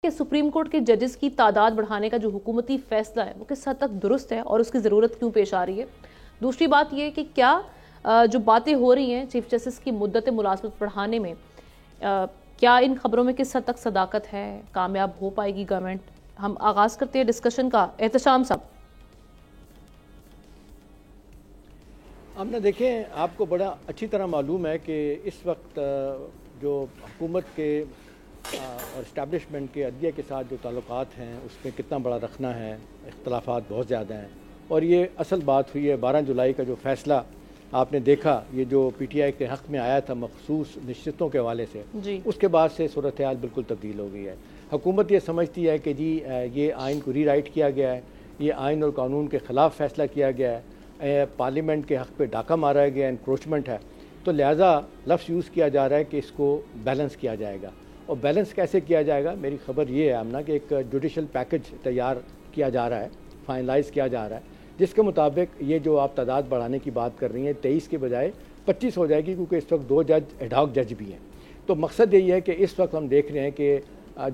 کہ supreme court کے ججز کی تعداد بڑھانے کا جو حکومتی فیصلہ ہے وہ کس حد تک درست ہے اور اس کی ضرورت کیوں پیش آ رہی ہے. دوسری بات یہ کہ کیا جو باتیں ہو رہی ہیں چیف جسٹس کی مدت ملازمت بڑھانے میں کیا ان خبروں میں کس حد تک صداقت ہے, کامیاب ہو پائے گی گورنمنٹ. ہم آغاز کرتے ہیں ڈسکشن کا. احتشام صاحب. ہم نے دیکھیں, آپ کو بڑا اچھی طرح معلوم ہے کہ اس وقت جو حکومت کے اور اسٹیبلشمنٹ کے عدلیہ کے ساتھ جو تعلقات ہیں اس میں کتنا بڑا رکھنا ہے, اختلافات بہت زیادہ ہیں. اور یہ اصل بات ہوئی ہے 12 جولائی کا جو فیصلہ آپ نے دیکھا, یہ جو پی ٹی آئی کے حق میں آیا تھا مخصوص نشستوں کے حوالے سے, اس کے بعد سے صورتحال بالکل تبدیل ہو گئی ہے. حکومت یہ سمجھتی ہے کہ جی یہ آئین کو ری رائٹ کیا گیا ہے, یہ آئین اور قانون کے خلاف فیصلہ کیا گیا ہے, پارلیمنٹ کے حق پہ ڈاکہ مارا گیا, انکروچمنٹ ہے, تو لہٰذا لفظ یوز کیا جا رہا ہے کہ اس کو بیلنس کیا جائے گا. اور بیلنس کیسے کیا جائے گا؟ میری خبر یہ ہے آمنہ کہ ایک جوڈیشل پیکج تیار کیا جا رہا ہے, فائنلائز کیا جا رہا ہے, جس کے مطابق یہ جو آپ تعداد بڑھانے کی بات کر رہی ہیں 23 کے بجائے 25 ہو جائے گی, کیونکہ اس وقت 2 جج ایڈ ہاک جج بھی ہیں. تو مقصد یہی ہے کہ اس وقت ہم دیکھ رہے ہیں کہ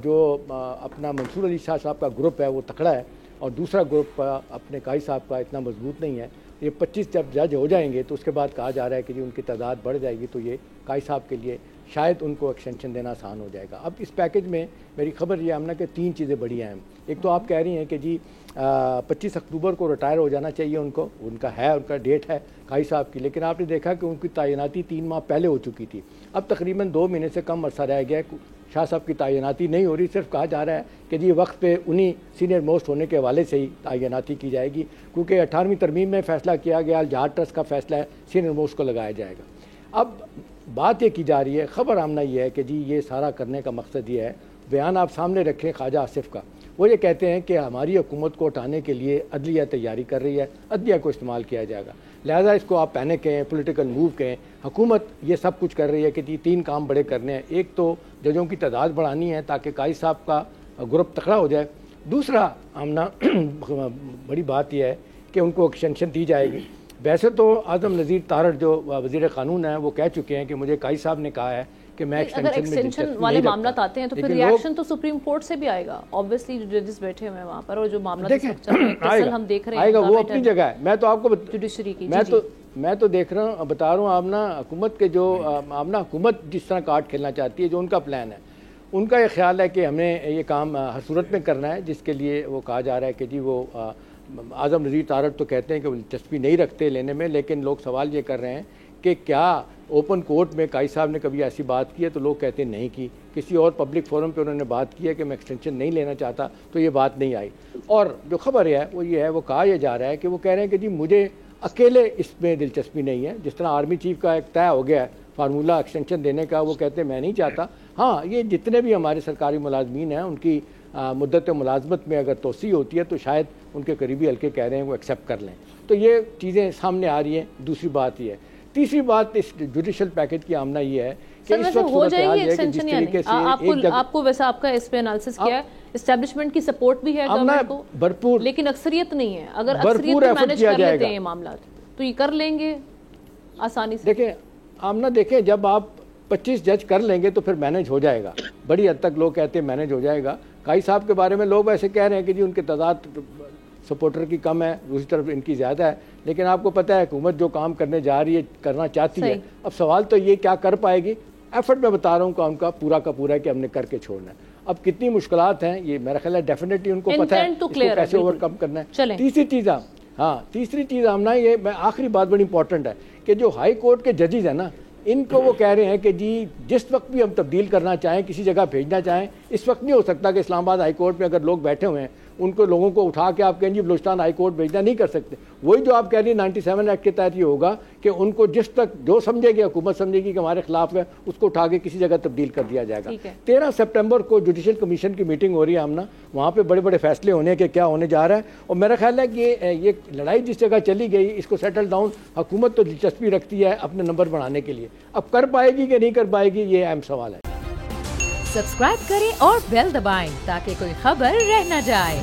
جو اپنا منصور علی شاہ صاحب کا گروپ ہے وہ تکڑا ہے, اور دوسرا گروپ اپنے قاضی صاحب کا اتنا مضبوط نہیں ہے. یہ 25 جب جج ہو جائیں گے تو اس کے بعد کہا جا رہا ہے کہ جی ان کی تعداد بڑھ جائے گی, تو یہ قاضی صاحب کے لیے شاید ان کو ایکسٹینشن دینا آسان ہو جائے گا. اب اس پیکج میں میری خبر یہ آمنہ کہ 3 چیزیں بڑی اہم. ایک تو آپ کہہ رہی ہیں کہ جی 25 اکتوبر کو ریٹائر ہو جانا چاہیے ان کو, ان کا ڈیٹ ہے قاضی صاحب کی, لیکن آپ نے دیکھا کہ ان کی تعیناتی 3 ماہ پہلے ہو چکی تھی. اب تقریباً 2 مہینے سے کم عرصہ رہ گیا, شاہ صاحب کی تعیناتی نہیں ہو رہی. صرف کہا جا رہا ہے کہ جی وقت پہ انہی سینئر موسٹ ہونے کے حوالے سے ہی تعیناتی کی جائے گی, کیونکہ 18ویں ترمیم میں فیصلہ کیا گیا الجہاد ٹرسٹ کا فیصلہ ہے سینئر موسٹ کو لگایا جائے گا. اب بات یہ کی جا رہی ہے, خبر آمنہ یہ ہے کہ جی یہ سارا کرنے کا مقصد یہ ہے, بیان آپ سامنے رکھیں خواجہ آصف کا, وہ یہ کہتے ہیں کہ ہماری حکومت کو ہٹانے کے لیے عدلیہ تیاری کر رہی ہے, عدلیہ کو استعمال کیا جائے گا, لہٰذا اس کو آپ پینک کہیں, پولیٹیکل موو کہیں. حکومت یہ سب کچھ کر رہی ہے کہ جی 3 کام بڑے کرنے ہیں. ایک تو ججوں کی تعداد بڑھانی ہے تاکہ قاضی صاحب کا گروپ تکڑا ہو جائے. دوسرا آمنہ بڑی بات یہ ہے کہ ان کو ایکسٹینشن دی جائے گی. ویسے تو اعظم نذیر تارڑ جو وزیر قانون ہیں وہ کہہ چکے ہیں کہ مجھے قاضی صاحب نے کہا ہے کہ میں ایکسٹینشن والے معاملات آتے ہیں تو پھر ریاکشن تو سپریم کورٹ سے بھی آئے گا. اوبویسلی جو ججز بیٹھے ہوئے ہیں وہاں پر, اور جو معاملات ہم دیکھ رہے ہیں آئے گا, وہ اپنی جگہ ہے. میں تو آپ کو جوڈیشری کی میں تو دیکھ رہا ہوں, بتا رہا ہوں آمنہ حکومت کے جو آمنہ حکومت جس طرح کارڈ کھیلنا چاہتی ہے, جو ان کا پلان ہے, ان کا یہ خیال ہے کہ ہمیں یہ کام ہر صورت میں کرنا ہے, جس کے لیے وہ کہا جا رہا ہے کہ جی وہ اعظم نذیر تارڑ تو کہتے ہیں کہ وہ دلچسپی نہیں رکھتے لینے میں, لیکن لوگ سوال یہ کر رہے ہیں کہ کیا اوپن کورٹ میں قاضی صاحب نے کبھی ایسی بات کی ہے, تو لوگ کہتے ہیں نہیں کی. کسی اور پبلک فورم پہ انہوں نے بات کی ہے کہ میں ایکسٹینشن نہیں لینا چاہتا, تو یہ بات نہیں آئی. اور جو خبر ہے وہ یہ ہے, وہ کہا یہ جا رہا ہے کہ وہ کہہ رہے ہیں کہ جی مجھے اکیلے اس میں دلچسپی نہیں ہے. جس طرح آرمی چیف کا ایک طے ہو گیا ہے فارمولہ ایکسٹینشن دینے کا, وہ کہتے ہیں میں نہیں چاہتا. ہاں, یہ جتنے بھی ہمارے سرکاری ملازمین ہیں ان کی مدت ملازمت میں اگر توسیع ہوتی ہے تو شاید ان کے قریبی حلقے کہہ رہے ہیں وہ ایکسیپٹ کر لیں. تو یہ چیزیں سامنے آ رہی ہیں. دوسری بات یہ ہے. تیسری بات اس جوڈیشل پیکج کی آمنہ یہ ہے کہ اس وقت ہو جائے گی ایکسٹینشن, یعنی آپ کو ویسا آپ کا اس پہ انالیسس کیا ہے, اسٹیبلشمنٹ کی سپورٹ بھی ہے گورنمنٹ کو بھرپور, لیکن اکثریت نہیں ہے. اگر اکثریت مینیج کر لیتے ہیں یہ معاملات تو یہ کر لیں گے آسانی سے. دیکھیں آمنہ, دیکھیں جب آپ 25 جج کر لیں گے تو پھر مینیج ہو جائے گا. بڑی حد تک لوگ کہتے ہیں مینیج ہو جائے گا. قاضی صاحب کے بارے میں لوگ ایسے کہہ رہے ہیں کہ جی ان کی تعداد سپورٹر کی کم ہے, دوسری طرف ان کی زیادہ ہے, لیکن آپ کو پتہ ہے حکومت جو کام کرنے جا رہی ہے, کرنا چاہتی ہے. اب سوال تو یہ کیا کر پائے گی. ایفرٹ میں بتا رہا ہوں کام کا پورا ہے کہ ہم نے کر کے چھوڑنا ہے. اب کتنی مشکلات ہیں یہ میرا خیال ہے ڈیفینیٹلی ان کو پتہ ہے اس کو کیسے اوور کم کرنا ہے. تیسری چیز آمنہ, یہ آخری بات بڑی امپورٹنٹ ہے کہ جو ہائی کورٹ کے ججز ہیں نا, ان کو وہ کہہ رہے ہیں کہ جی جس وقت بھی ہم تبدیل کرنا چاہیں, کسی جگہ بھیجنا چاہیں, اس وقت نہیں ہو سکتا کہ اسلام آباد ہائی کورٹ میں اگر لوگ بیٹھے ہوئے ہیں ان کو لوگوں کو اٹھا کے آپ کہیں جی بلوچستان ہائی کورٹ بھیجنا نہیں کر سکتے. وہی جو آپ کہہ رہی ہیں 97 ایکٹ کے تحت یہ ہوگا کہ ان کو جس تک جو سمجھے گی حکومت سمجھے گی کہ ہمارے خلاف ہے, اس کو اٹھا کے کسی جگہ تبدیل کر دیا جائے گا. 13 سپٹمبر کو جوڈیشل کمیشن کی میٹنگ ہو رہی ہے آمنہ, وہاں پہ بڑے بڑے فیصلے ہونے کے کیا ہونے جا رہا ہے. اور میرا خیال ہے کہ یہ لڑائی جس جگہ چلی گئی اس کو سیٹل ڈاؤن حکومت تو دلچسپی رکھتی ہے اپنے نمبر بڑھانے کے لیے. اب کر پائے گی کہ نہیں کر پائے گی, یہ اہم سوال ہے. سبسکرائب کریں اور بیل دبائیں تاکہ کوئی خبر رہ نہ جائے.